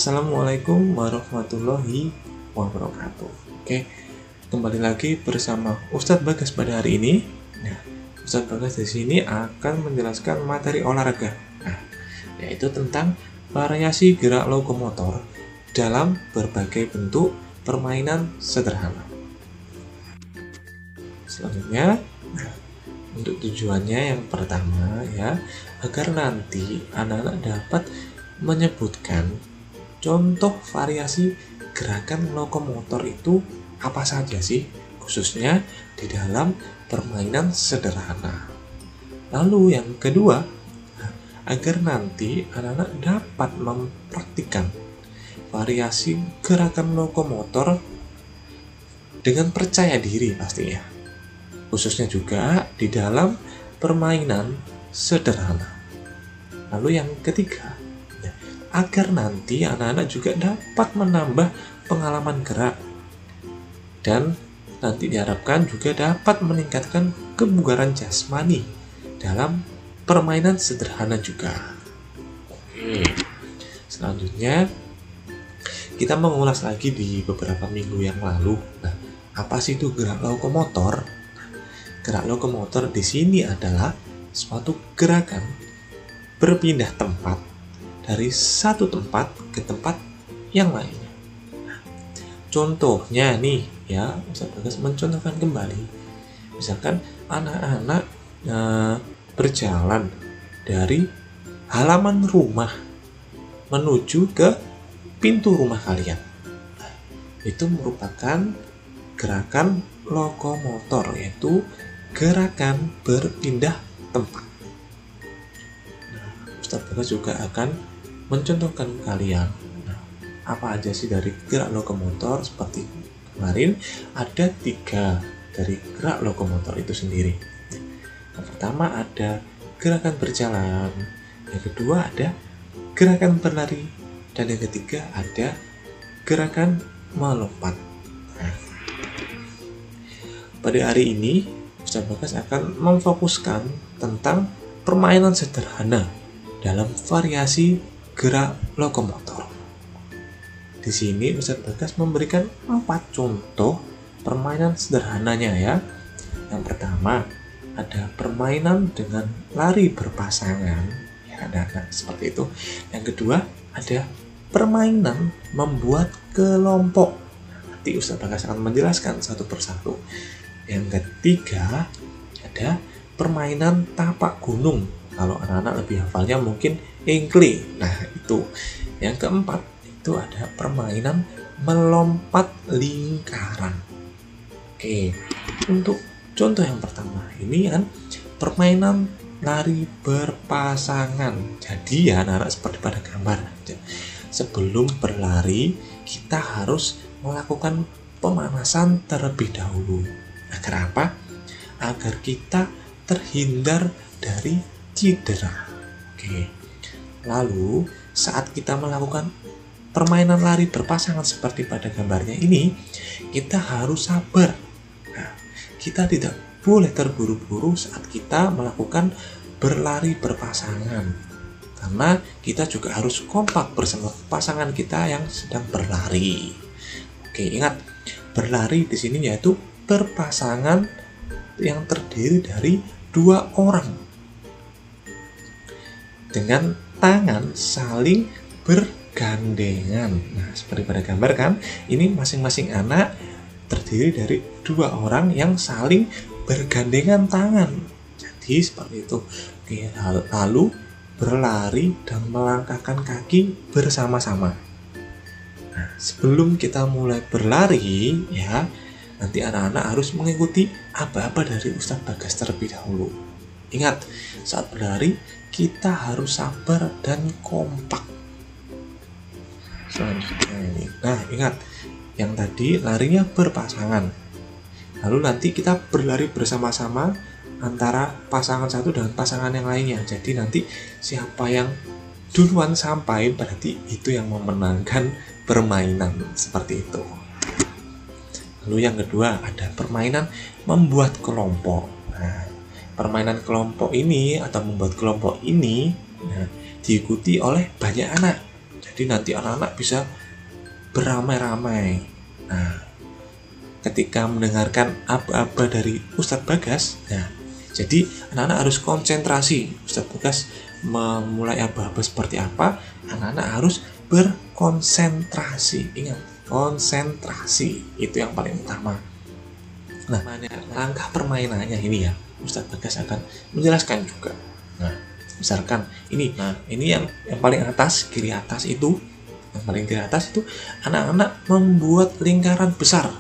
Assalamualaikum warahmatullahi wabarakatuh. Oke, kembali lagi bersama Ustadz Bagas pada hari ini. Nah, Ustadz Bagas di sini akan menjelaskan materi olahraga. Nah, yaitu tentang variasi gerak lokomotor dalam berbagai bentuk permainan sederhana. Selanjutnya, untuk tujuannya yang pertama ya, agar nanti anak-anak dapat menyebutkan contoh variasi gerakan lokomotor itu apa saja sih, khususnya di dalam permainan sederhana. Lalu yang kedua, agar nanti anak-anak dapat mempraktikkan variasi gerakan lokomotor dengan percaya diri pastinya, khususnya juga di dalam permainan sederhana. Lalu yang ketiga, agar nanti anak-anak juga dapat menambah pengalaman gerak dan nanti diharapkan juga dapat meningkatkan kebugaran jasmani dalam permainan sederhana juga. Selanjutnya kita mengulas lagi di beberapa minggu yang lalu. Nah, apa sih itu gerak lokomotor? Gerak lokomotor di sini adalah suatu gerakan berpindah tempat dari satu tempat ke tempat yang lainnya. Nah, contohnya nih ya, Ustadz Bagas mencontohkan kembali. Misalkan anak-anak berjalan dari halaman rumah menuju ke pintu rumah kalian. Nah, itu merupakan gerakan lokomotor, yaitu gerakan berpindah tempat. Nah, Ustadz Bagas juga akan mencontohkan kalian apa aja sih dari gerak lokomotor. Seperti kemarin ada 3 dari gerak lokomotor itu sendiri. Yang pertama ada gerakan berjalan, yang kedua ada gerakan berlari, dan yang ketiga ada gerakan melompat. Nah, pada hari ini Ustadz Bagas akan memfokuskan tentang permainan sederhana dalam variasi gerak lokomotor. Di sini Ustadz Bagas memberikan 4 contoh permainan sederhananya ya. Yang pertama ada permainan dengan lari berpasangan ya, ada seperti itu. Yang kedua ada permainan membuat kelompok. Nanti Ustadz Bagas akan menjelaskan satu persatu. Yang ketiga ada permainan tapak gunung. Kalau anak-anak lebih hafalnya mungkin engkle. Nah itu. Yang keempat itu ada permainan melompat lingkaran. Oke, untuk contoh yang pertama ini kan permainan lari berpasangan. Jadi ya anak-anak seperti pada gambar. Sebelum berlari kita harus melakukan pemanasan terlebih dahulu. Agar apa? Agar kita terhindar dari cedera. Oke. Lalu saat kita melakukan permainan lari berpasangan seperti pada gambarnya ini, kita harus sabar. Nah, kita tidak boleh terburu-buru saat kita melakukan berlari berpasangan, karena kita juga harus kompak bersama pasangan kita yang sedang berlari. Oke, ingat, berlari di sini yaitu berpasangan yang terdiri dari 2 orang dengan tangan saling bergandengan. Nah, seperti pada gambar kan, ini masing-masing anak terdiri dari 2 orang yang saling bergandengan tangan. Jadi seperti itu. Oke, lalu berlari dan melangkahkan kaki bersama-sama. Nah, sebelum kita mulai berlari ya, nanti anak-anak harus mengikuti aba-aba dari Ustadz Bagas terlebih dahulu. Ingat, saat berlari kita harus sabar dan kompak. Selanjutnya ini. Nah, ingat, yang tadi larinya berpasangan. Lalu nanti kita berlari bersama-sama antara pasangan satu dengan pasangan yang lainnya. Jadi nanti siapa yang duluan sampai berarti itu yang memenangkan permainan, seperti itu. Lalu yang kedua ada permainan membuat kelompok. Nah, permainan kelompok ini atau membuat kelompok ini diikuti oleh banyak anak. Jadi nanti anak-anak bisa beramai-ramai. Nah, ketika mendengarkan aba-aba dari Ustadz Bagas, nah, jadi anak-anak harus konsentrasi. Ustadz Bagas memulai aba-aba seperti apa, anak-anak harus berkonsentrasi. Ingat, konsentrasi itu yang paling utama. Nah, langkah permainannya ini ya, Ustadz Bagas akan menjelaskan juga. Nah, misalkan ini, ini yang paling atas, kiri atas itu, yang paling kiri atas itu anak-anak membuat lingkaran besar.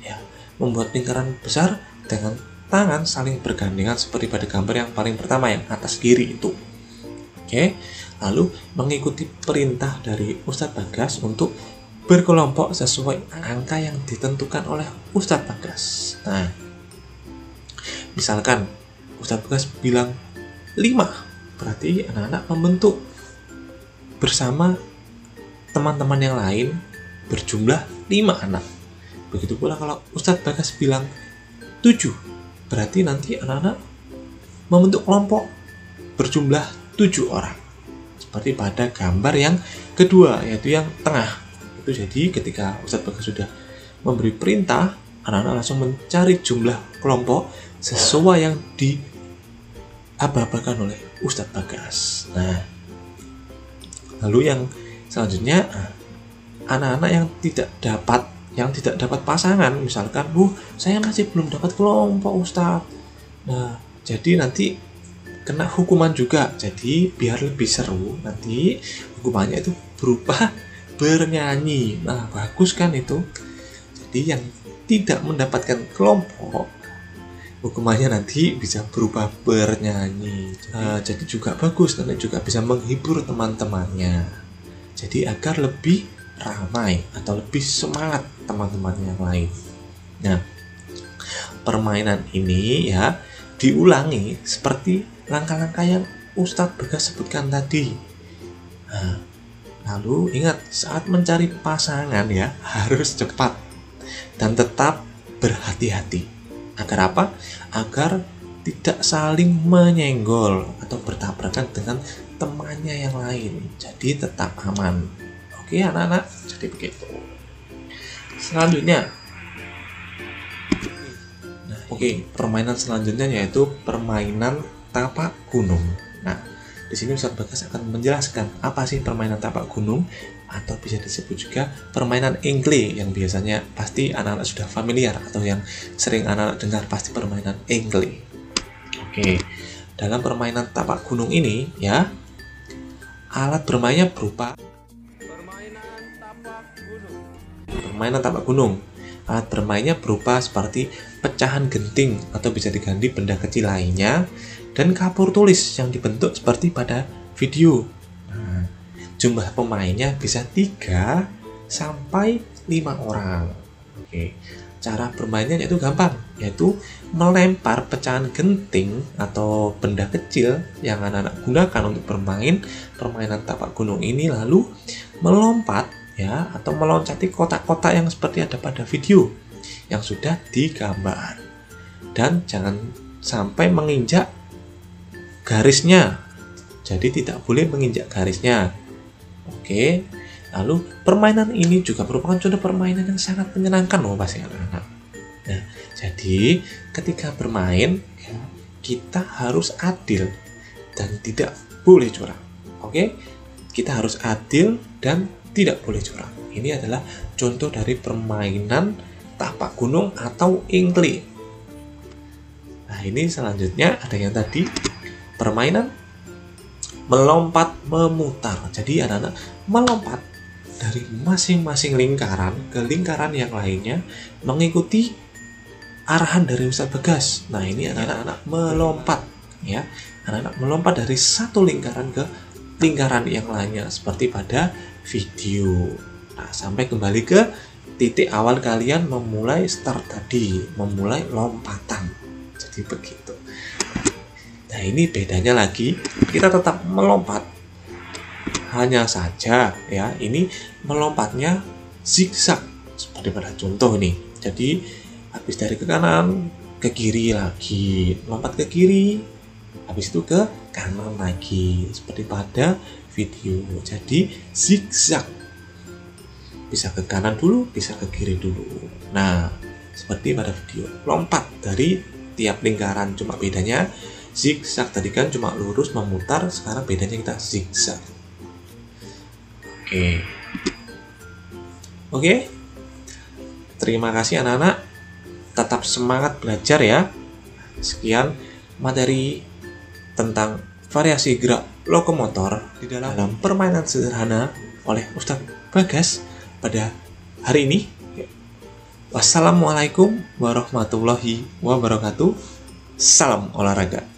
Ya, membuat lingkaran besar dengan tangan saling bergandengan seperti pada gambar yang paling pertama yang atas kiri itu. Oke, lalu mengikuti perintah dari Ustadz Bagas untuk berkelompok sesuai angka yang ditentukan oleh Ustadz Bagas. Nah, misalkan Ustadz Bagas bilang 5, berarti anak-anak membentuk bersama teman-teman yang lain berjumlah 5 anak. Begitu pula kalau Ustadz Bagas bilang 7, berarti nanti anak-anak membentuk kelompok berjumlah 7 orang. Seperti pada gambar yang kedua, yaitu yang tengah. Itu jadi ketika Ustadz Bagas sudah memberi perintah, anak-anak langsung mencari jumlah kelompok sesuai yang diaba-abakan oleh Ustadz Bagas. Nah, lalu yang selanjutnya, anak-anak yang tidak dapat pasangan, misalkan, saya masih belum dapat kelompok Ustadz. Nah, jadi nanti kena hukuman juga. Jadi biar lebih seru, nanti hukumannya itu berupa bernyanyi. Nah, bagus kan itu. Jadi yang tidak mendapatkan kelompok, hukumannya nanti bisa berupa bernyanyi. Jadi juga bagus, nanti juga bisa menghibur teman-temannya. Jadi agar lebih ramai atau lebih semangat teman-teman yang lain. Nah, permainan ini ya diulangi seperti langkah-langkah yang Ustadz Bagas sebutkan tadi. Nah, lalu ingat, saat mencari pasangan ya harus cepat dan tetap berhati-hati. Agar apa? Agar tidak saling menyenggol atau bertabrakan dengan temannya yang lain. Jadi tetap aman. Oke anak-anak, jadi begitu. Selanjutnya, permainan selanjutnya yaitu permainan tapak gunung. Nah, di sini Ustadz Bagas akan menjelaskan apa sih permainan tapak gunung, atau bisa disebut juga permainan engklé, yang biasanya pasti anak-anak sudah familiar, atau yang sering anak-anak dengar pasti permainan engklé. Oke, dalam permainan tapak gunung ini ya, alat bermainnya berupa permainan tapak gunung. Alat bermainnya berupa seperti pecahan genting atau bisa diganti benda kecil lainnya, dan kapur tulis yang dibentuk seperti pada video. Nah, jumlah pemainnya bisa 3 sampai 5 orang. Oke, cara bermainnya itu gampang, yaitu melempar pecahan genting atau benda kecil yang anak-anak gunakan untuk bermain permainan tapak gunung ini, lalu melompat ya, atau meloncati kotak-kotak yang seperti ada pada video yang sudah digambar, dan jangan sampai menginjak garisnya. Jadi tidak boleh menginjak garisnya. Oke, lalu permainan ini juga merupakan contoh permainan yang sangat menyenangkan loh pasti anak-anak. Nah, jadi ketika bermain ya, kita harus adil dan tidak boleh curang. Oke, kita harus adil dan tidak boleh curang. Ini adalah contoh dari permainan tapak gunung atau engklé. Nah, ini selanjutnya ada yang tadi permainan melompat memutar. Jadi anak-anak melompat dari masing-masing lingkaran ke lingkaran yang lainnya mengikuti arahan dari Ustadz Bagas. Nah, ini anak-anak melompat ya. Anak-anak melompat dari satu lingkaran ke lingkaran yang lainnya seperti pada video. Nah, sampai kembali ke titik awal kalian memulai start tadi, memulai lompatan. Jadi begitu. Nah, ini bedanya lagi, kita tetap melompat. Hanya saja ya, ini melompatnya zigzag seperti pada contoh ini. Jadi habis dari ke kanan ke kiri lagi, lompat ke kiri, habis itu ke kanan lagi seperti pada video. Jadi zigzag, bisa ke kanan dulu, bisa ke kiri dulu. Nah, seperti pada video, lompat dari tiap lingkaran, cuma bedanya zigzag tadi kan cuma lurus memutar, sekarang bedanya kita zigzag. Oke. Terima kasih anak-anak, tetap semangat belajar ya. Sekian materi tentang variasi gerak lokomotor di dalam permainan sederhana oleh Ustadz Bagas pada hari ini. Wassalamualaikum warahmatullahi wabarakatuh. Salam olahraga.